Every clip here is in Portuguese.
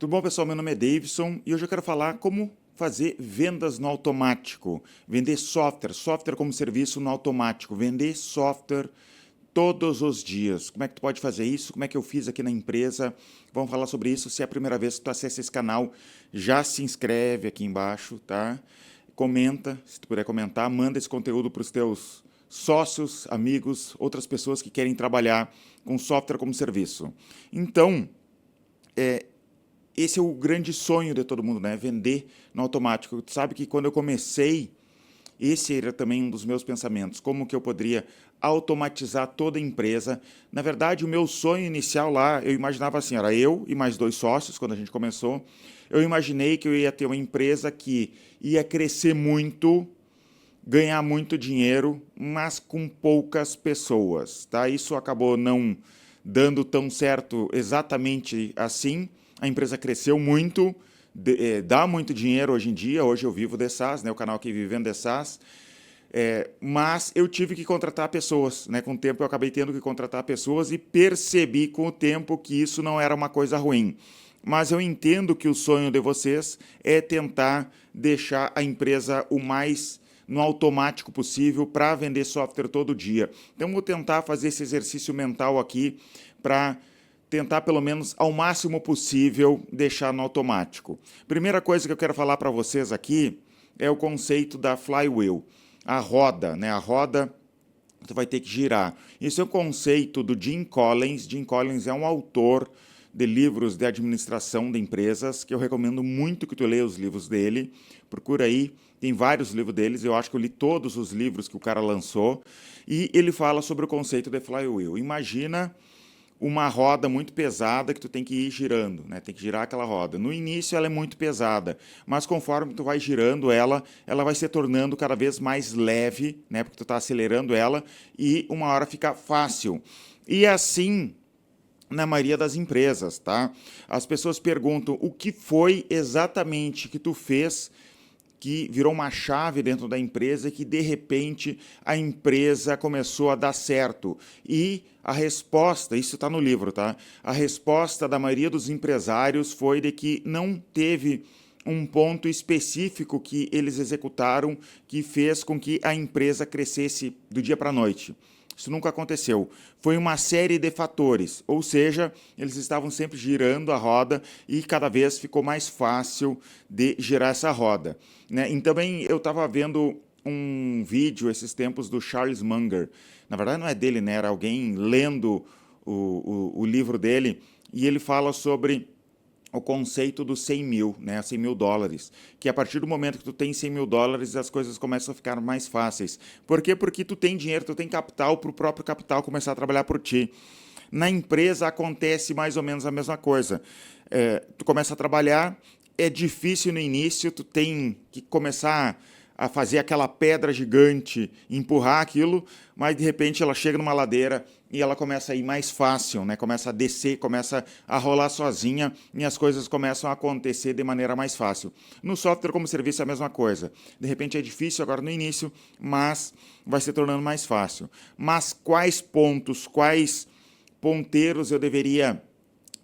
Tudo bom, pessoal? Meu nome é Davidson e hoje eu quero falar como fazer vendas no automático, vender software como serviço no automático, vender software todos os dias. Como é que tu pode fazer isso? Como é que eu fiz aqui na empresa? Vamos falar sobre isso. Se é a primeira vez que tu acessa esse canal, já se inscreve aqui embaixo, tá? Comenta, se tu puder comentar, manda esse conteúdo para os teus sócios, amigos, outras pessoas que querem trabalhar com software como serviço. Então, esse é o grande sonho de todo mundo, né? Vender no automático. Tu sabe que quando eu comecei, esse era também um dos meus pensamentos. Como que eu poderia automatizar toda a empresa? Na verdade, o meu sonho inicial lá, eu imaginava assim, era eu e mais 2 sócios, quando a gente começou. Eu imaginei que eu ia ter uma empresa que ia crescer muito, ganhar muito dinheiro, mas com poucas pessoas, tá? Isso acabou não dando tão certo exatamente assim. A empresa cresceu muito, dá muito dinheiro hoje em dia. Hoje eu vivo de SaaS, né? O canal aqui Vivendo de SaaS. Mas eu tive que contratar pessoas, né? Com o tempo eu acabei tendo que contratar pessoas e percebi com o tempo que isso não era uma coisa ruim. Mas eu entendo que o sonho de vocês é tentar deixar a empresa o mais no automático possível para vender software todo dia. Então, vou tentar fazer esse exercício mental aqui para tentar, pelo menos, ao máximo possível, deixar no automático. Primeira coisa que eu quero falar para vocês aqui é o conceito da flywheel, a roda, né? A roda você vai ter que girar. Isso é o conceito do Jim Collins. Jim Collins é um autor de livros de administração de empresas, que eu recomendo muito que tu leia os livros dele. Procura aí, tem vários livros deles, eu acho que eu li todos os livros que o cara lançou, e ele fala sobre o conceito de flywheel. Imagina uma roda muito pesada que tu tem que ir girando, né? Tem que girar aquela roda. No início ela é muito pesada, mas conforme tu vai girando ela, ela vai se tornando cada vez mais leve, né? Porque tu está acelerando ela e uma hora fica fácil. E assim na maioria das empresas, tá? As pessoas perguntam o que foi exatamente que tu fez que virou uma chave dentro da empresa e que, de repente, a empresa começou a dar certo. E a resposta, isso está no livro, tá? A resposta da maioria dos empresários foi de que não teve um ponto específico que eles executaram que fez com que a empresa crescesse do dia para a noite. Isso nunca aconteceu. Foi uma série de fatores, ou seja, eles estavam sempre girando a roda e cada vez ficou mais fácil de girar essa roda, né? E também eu estava vendo um vídeo esses tempos do Charles Munger. Na verdade não é dele, né? Era alguém lendo o livro dele e ele fala sobre o conceito dos 100 mil, né, 100 mil dólares, que a partir do momento que tu tem 100 mil dólares, as coisas começam a ficar mais fáceis. Por quê? Porque tu tem dinheiro, tu tem capital para o próprio capital começar a trabalhar por ti. Na empresa acontece mais ou menos a mesma coisa. Tu começa a trabalhar, é difícil no início, tu tem que começar a fazer aquela pedra gigante, empurrar aquilo, mas de repente ela chega numa ladeira e ela começa a ir mais fácil, né? Começa a descer, começa a rolar sozinha e as coisas começam a acontecer de maneira mais fácil. No software como serviço é a mesma coisa. De repente é difícil agora no início, mas vai se tornando mais fácil. Mas quais pontos, quais ponteiros eu deveria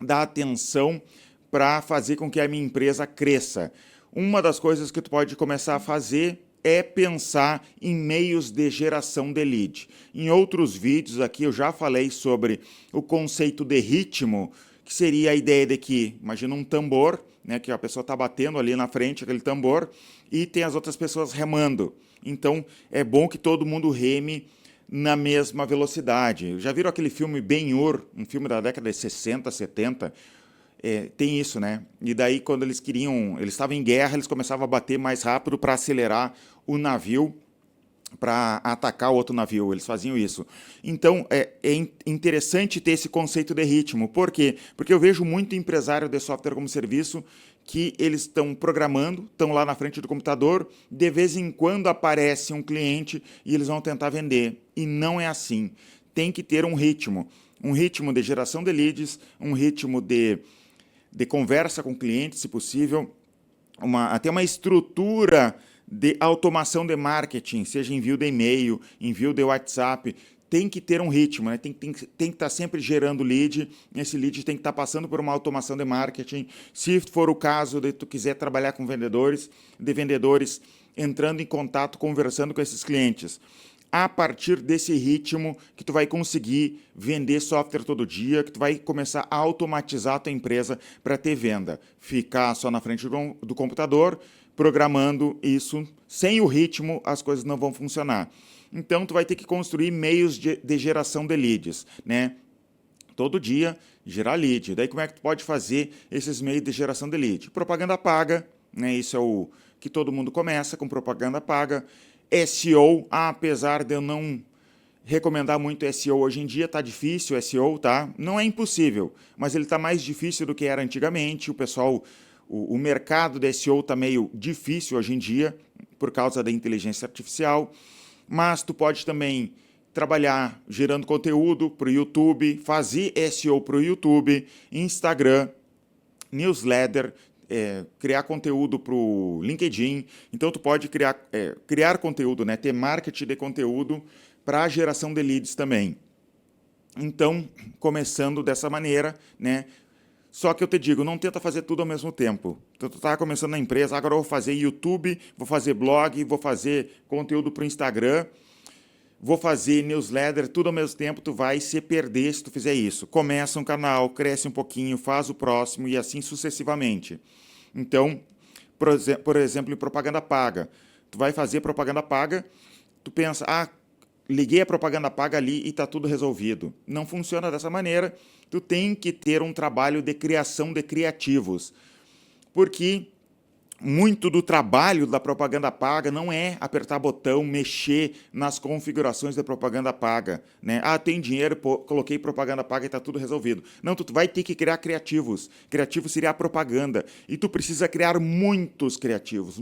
dar atenção para fazer com que a minha empresa cresça? Uma das coisas que tu pode começar a fazer é pensar em meios de geração de lead. Em outros vídeos aqui eu já falei sobre o conceito de ritmo, que seria a ideia de que, imagina um tambor, né, que a pessoa está batendo ali na frente, aquele tambor, e tem as outras pessoas remando. Então é bom que todo mundo reme na mesma velocidade. Já viram aquele filme Ben-Hur, um filme da década de 60, 70? Tem isso, né? E daí, quando eles estavam em guerra, eles começavam a bater mais rápido para acelerar o navio, para atacar o outro navio. Eles faziam isso. Então, é interessante ter esse conceito de ritmo. Por quê? Porque eu vejo muito empresário de software como serviço que eles estão programando, estão lá na frente do computador, de vez em quando aparece um cliente e eles vão tentar vender. E não é assim. Tem que ter um ritmo de geração de leads, um ritmo de conversa com o cliente, se possível, até uma estrutura de automação de marketing, seja envio de e-mail, envio de WhatsApp, tem que ter um ritmo, né? Tem que estar sempre gerando lead, esse lead tem que estar passando por uma automação de marketing. Se for o caso de tu quiser trabalhar com vendedores entrando em contato, conversando com esses clientes. A partir desse ritmo que tu vai conseguir vender software todo dia, que tu vai começar a automatizar a tua empresa para ter venda. Ficar só na frente do computador, programando isso, sem o ritmo as coisas não vão funcionar. Então tu vai ter que construir meios de geração de leads, né? Todo dia gerar lead. Daí como é que tu pode fazer esses meios de geração de lead? Propaganda paga, né? Isso é o que todo mundo começa com propaganda paga. SEO, apesar de eu não recomendar muito SEO hoje em dia, tá difícil o SEO, tá? Não é impossível, mas ele tá mais difícil do que era antigamente. O pessoal, o mercado de SEO tá meio difícil hoje em dia por causa da inteligência artificial, mas tu pode também trabalhar gerando conteúdo para o YouTube, fazer SEO para o YouTube, Instagram, newsletter, criar conteúdo para o LinkedIn. Então, tu pode criar conteúdo, né? Ter marketing de conteúdo para a geração de leads também. Então, começando dessa maneira, né? Só que eu te digo, não tenta fazer tudo ao mesmo tempo. Então, tu está começando na empresa, agora eu vou fazer YouTube, vou fazer blog, vou fazer conteúdo para o Instagram, vou fazer newsletter, tudo ao mesmo tempo, tu vai se perder se tu fizer isso. Começa um canal, cresce um pouquinho, faz o próximo e assim sucessivamente. Então, por exemplo, em propaganda paga. Tu vai fazer propaganda paga, tu pensa, liguei a propaganda paga ali e está tudo resolvido. Não funciona dessa maneira. Tu tem que ter um trabalho de criação de criativos. Porque muito do trabalho da propaganda paga não é apertar botão, mexer nas configurações da propaganda paga, né? Tem dinheiro, coloquei propaganda paga e está tudo resolvido. Não, tu vai ter que criar criativos. Criativo seria a propaganda. E tu precisa criar muitos criativos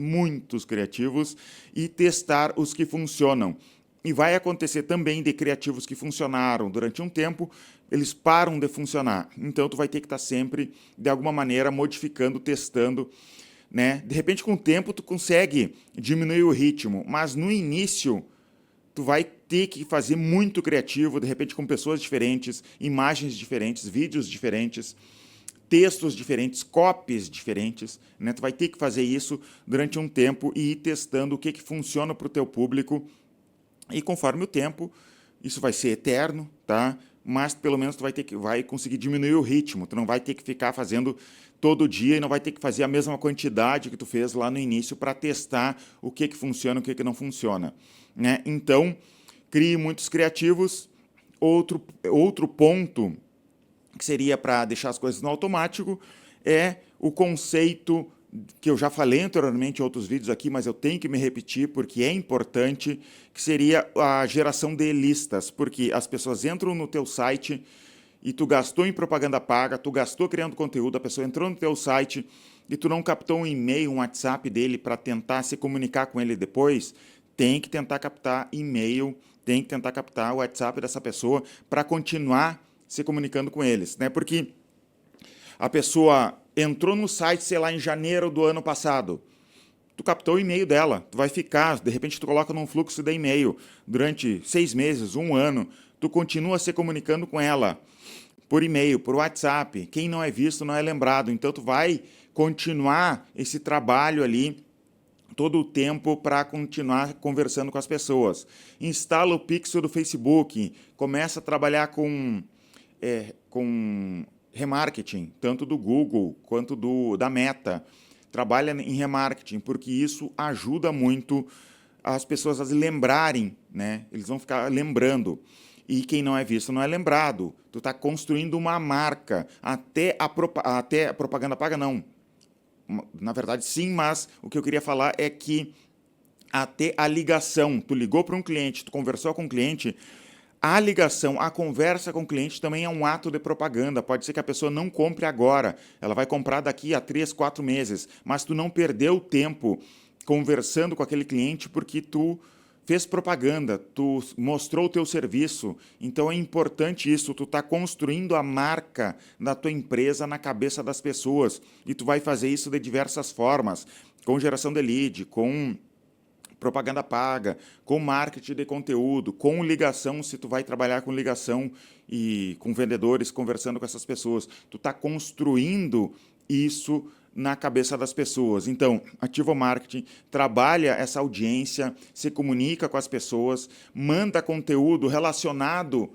e testar os que funcionam. E vai acontecer também de criativos que funcionaram durante um tempo, eles param de funcionar. Então tu vai ter que estar sempre, de alguma maneira, modificando, testando, né? De repente, com o tempo, tu consegue diminuir o ritmo, mas no início, tu vai ter que fazer muito criativo, de repente com pessoas diferentes, imagens diferentes, vídeos diferentes, textos diferentes, copies diferentes, né? Tu vai ter que fazer isso durante um tempo e ir testando o que funciona para o teu público. E conforme o tempo, isso vai ser eterno, tá? Mas pelo menos tu vai conseguir diminuir o ritmo. Tu não vai ter que ficar fazendo todo dia e não vai ter que fazer a mesma quantidade que tu fez lá no início para testar o que funciona e o que não funciona, né? Então, crie muitos criativos. Outro ponto que seria para deixar as coisas no automático é o conceito que eu já falei anteriormente em outros vídeos aqui, mas eu tenho que me repetir porque é importante, que seria a geração de listas, porque as pessoas entram no teu site e tu gastou em propaganda paga, tu gastou criando conteúdo, a pessoa entrou no teu site e tu não captou um e-mail, um WhatsApp dele para tentar se comunicar com ele depois, tem que tentar captar e-mail, tem que tentar captar o WhatsApp dessa pessoa para continuar se comunicando com eles, né? Porque a pessoa entrou no site, sei lá, em janeiro do ano passado, tu captou o e-mail dela, tu vai ficar, de repente tu coloca num fluxo de e-mail durante 6 meses, 1 ano, tu continua se comunicando com ela por e-mail, por WhatsApp. Quem não é visto não é lembrado. Então tu vai continuar esse trabalho ali todo o tempo para continuar conversando com as pessoas. Instala o pixel do Facebook, começa a trabalhar com remarketing, tanto do Google quanto da Meta. Trabalha em remarketing, porque isso ajuda muito as pessoas a se lembrarem, né? Eles vão ficar lembrando. E quem não é visto não é lembrado. Tu está construindo uma marca. Até a propaganda paga, não. Na verdade, sim, mas o que eu queria falar é que até a ligação. Tu ligou para um cliente, tu conversou com o cliente, a ligação, a conversa com o cliente também é um ato de propaganda. Pode ser que a pessoa não compre agora, ela vai comprar daqui a 3, 4 meses, mas tu não perdeu tempo conversando com aquele cliente porque tu fez propaganda, tu mostrou o teu serviço. Então é importante isso, tu está construindo a marca da tua empresa na cabeça das pessoas. E tu vai fazer isso de diversas formas, com geração de lead, com propaganda paga, com marketing de conteúdo, com ligação, se tu vai trabalhar com ligação e com vendedores, conversando com essas pessoas. Tu está construindo isso na cabeça das pessoas. Então, Ativo Marketing trabalha essa audiência, se comunica com as pessoas, manda conteúdo relacionado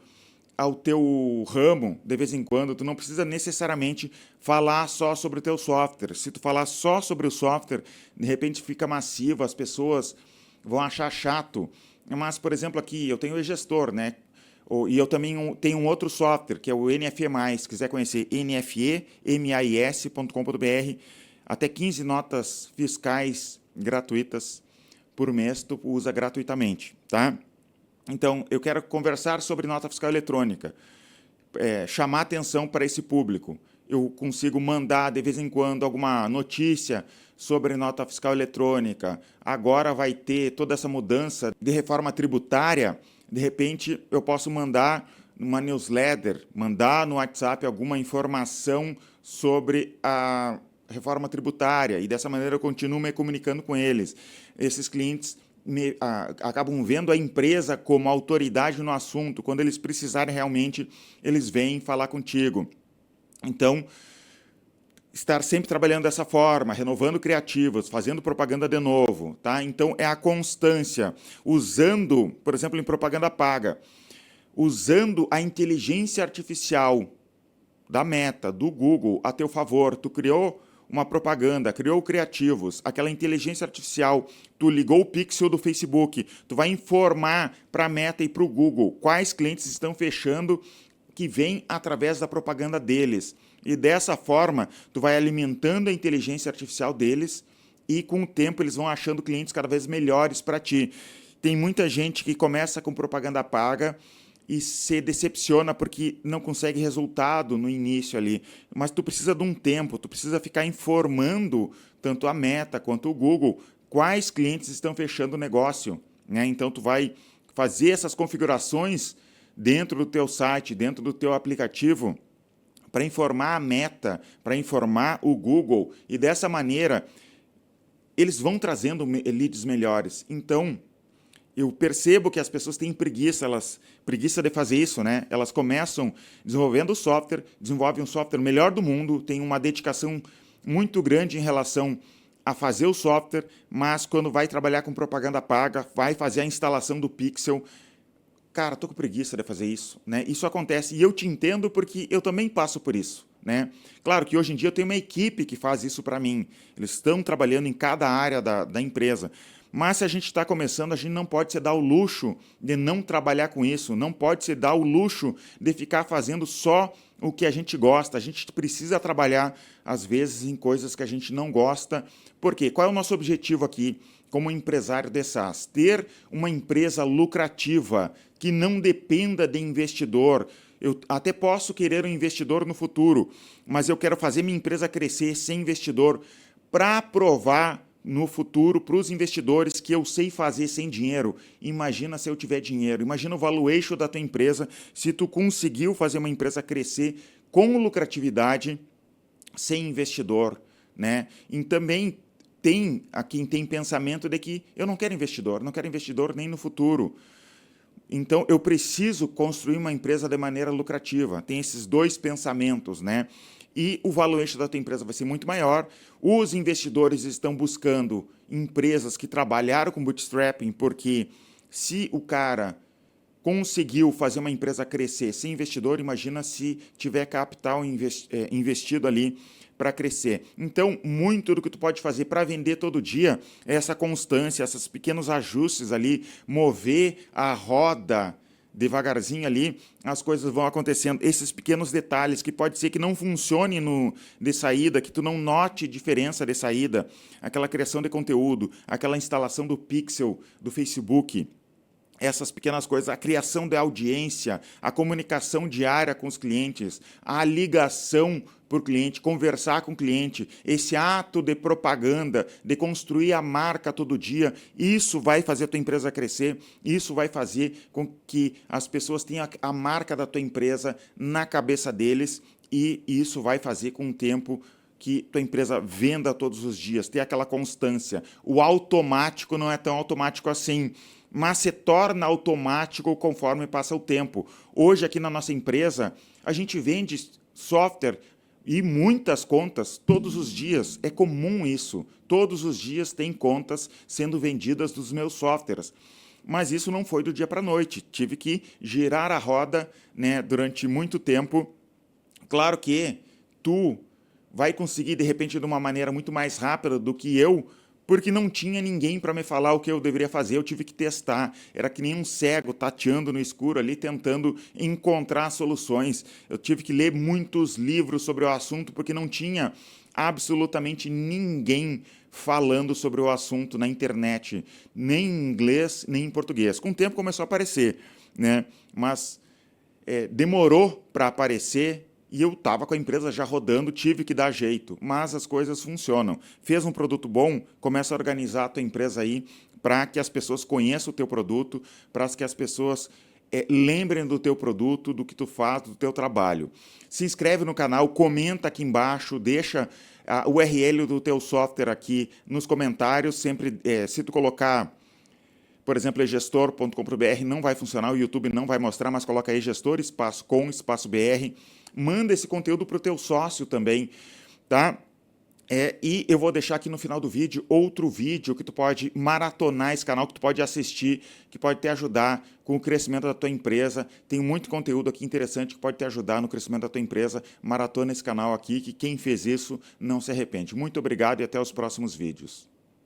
ao teu ramo, de vez em quando. Tu não precisa necessariamente falar só sobre o teu software. Se tu falar só sobre o software, de repente fica massivo, as pessoas vão achar chato. Mas, por exemplo, aqui eu tenho o eGestor, né? E eu também tenho um outro software, que é o NFE+, se quiser conhecer, nfemis.com.br, até 15 notas fiscais gratuitas por mês, tu usa gratuitamente, tá? Então, eu quero conversar sobre nota fiscal eletrônica, chamar atenção para esse público. Eu consigo mandar, de vez em quando, alguma notícia sobre nota fiscal eletrônica. Agora vai ter toda essa mudança de reforma tributária. De repente, eu posso mandar uma newsletter, mandar no WhatsApp alguma informação sobre a reforma tributária. E dessa maneira eu continuo me comunicando com eles. Esses clientes acabam vendo a empresa como autoridade no assunto. Quando eles precisarem realmente, eles vêm falar contigo. Então, estar sempre trabalhando dessa forma, renovando criativos, fazendo propaganda de novo, tá? Então, é a constância, usando, por exemplo, em propaganda paga, usando a inteligência artificial da Meta, do Google, a teu favor. Tu criou uma propaganda, criou criativos, aquela inteligência artificial, tu ligou o pixel do Facebook, tu vai informar para a Meta e para o Google quais clientes estão fechando que vêm através da propaganda deles. E dessa forma, tu vai alimentando a inteligência artificial deles e com o tempo eles vão achando clientes cada vez melhores para ti. Tem muita gente que começa com propaganda paga e se decepciona porque não consegue resultado no início ali. Mas tu precisa de um tempo, tu precisa ficar informando tanto a Meta quanto o Google quais clientes estão fechando o negócio, né? Então tu vai fazer essas configurações dentro do teu site, dentro do teu aplicativo, para informar a Meta, para informar o Google, e dessa maneira eles vão trazendo leads melhores. Então, eu percebo que as pessoas têm preguiça de fazer isso, né? Elas começam desenvolvendo o software, desenvolvem um software melhor do mundo, têm uma dedicação muito grande em relação a fazer o software, mas quando vai trabalhar com propaganda paga, vai fazer a instalação do pixel, cara, tô com preguiça de fazer isso, né? Isso acontece e eu te entendo porque eu também passo por isso, né? Claro que hoje em dia eu tenho uma equipe que faz isso para mim. Eles estão trabalhando em cada área da empresa. Mas se a gente está começando, a gente não pode se dar o luxo de não trabalhar com isso, não pode se dar o luxo de ficar fazendo só o que a gente gosta. A gente precisa trabalhar, às vezes, em coisas que a gente não gosta. Por quê? Qual é o nosso objetivo aqui como empresário de SaaS? Ter uma empresa lucrativa, que não dependa de investidor. Eu até posso querer um investidor no futuro, mas eu quero fazer minha empresa crescer sem investidor para provar no futuro para os investidores que eu sei fazer sem dinheiro. Imagina se eu tiver dinheiro, imagina o valuation da tua empresa, se tu conseguiu fazer uma empresa crescer com lucratividade sem investidor, né? E também tem quem tem pensamento de que eu não quero investidor nem no futuro. Então, eu preciso construir uma empresa de maneira lucrativa. Tem esses dois pensamentos, né? E o valuation da tua empresa vai ser muito maior. Os investidores estão buscando empresas que trabalharam com bootstrapping, porque se o cara conseguiu fazer uma empresa crescer sem investidor, imagina se tiver capital investido ali para crescer. Então, muito do que tu pode fazer para vender todo dia é essa constância, esses pequenos ajustes ali, mover a roda devagarzinho ali, as coisas vão acontecendo. Esses pequenos detalhes que pode ser que não funcione de saída, que tu não note diferença de saída, aquela criação de conteúdo, aquela instalação do pixel do Facebook, essas pequenas coisas, a criação de audiência, a comunicação diária com os clientes, a ligação por cliente, conversar com o cliente, esse ato de propaganda, de construir a marca todo dia, isso vai fazer a tua empresa crescer, isso vai fazer com que as pessoas tenham a marca da tua empresa na cabeça deles e isso vai fazer com o tempo que tua empresa venda todos os dias, ter aquela constância. O automático não é tão automático assim, mas se torna automático conforme passa o tempo. Hoje, aqui na nossa empresa, a gente vende software e muitas contas todos os dias. É comum isso. Todos os dias tem contas sendo vendidas dos meus softwares. Mas isso não foi do dia para a noite. Tive que girar a roda, né, durante muito tempo. Claro que tu vai conseguir, de repente, de uma maneira muito mais rápida do que eu, porque não tinha ninguém para me falar o que eu deveria fazer, eu tive que testar. Era que nem um cego tateando no escuro ali, tentando encontrar soluções. Eu tive que ler muitos livros sobre o assunto, porque não tinha absolutamente ninguém falando sobre o assunto na internet, nem em inglês, nem em português. Com o tempo começou a aparecer, né? Mas demorou para aparecer, e eu estava com a empresa já rodando, tive que dar jeito, mas as coisas funcionam. Fez um produto bom, começa a organizar a tua empresa aí para que as pessoas conheçam o teu produto, para que as pessoas lembrem do teu produto, do que tu faz, do teu trabalho. Se inscreve no canal, comenta aqui embaixo, deixa o URL do teu software aqui nos comentários. Sempre, se tu colocar, por exemplo, egestor.com.br, não vai funcionar, o YouTube não vai mostrar, mas coloca aí gestor, espaço com, espaço BR. Manda esse conteúdo para o teu sócio também, tá? E eu vou deixar aqui no final do vídeo outro vídeo que tu pode maratonar esse canal, que tu pode assistir, que pode te ajudar com o crescimento da tua empresa. Tem muito conteúdo aqui interessante que pode te ajudar no crescimento da tua empresa. Maratona esse canal aqui, que quem fez isso não se arrepende. Muito obrigado e até os próximos vídeos.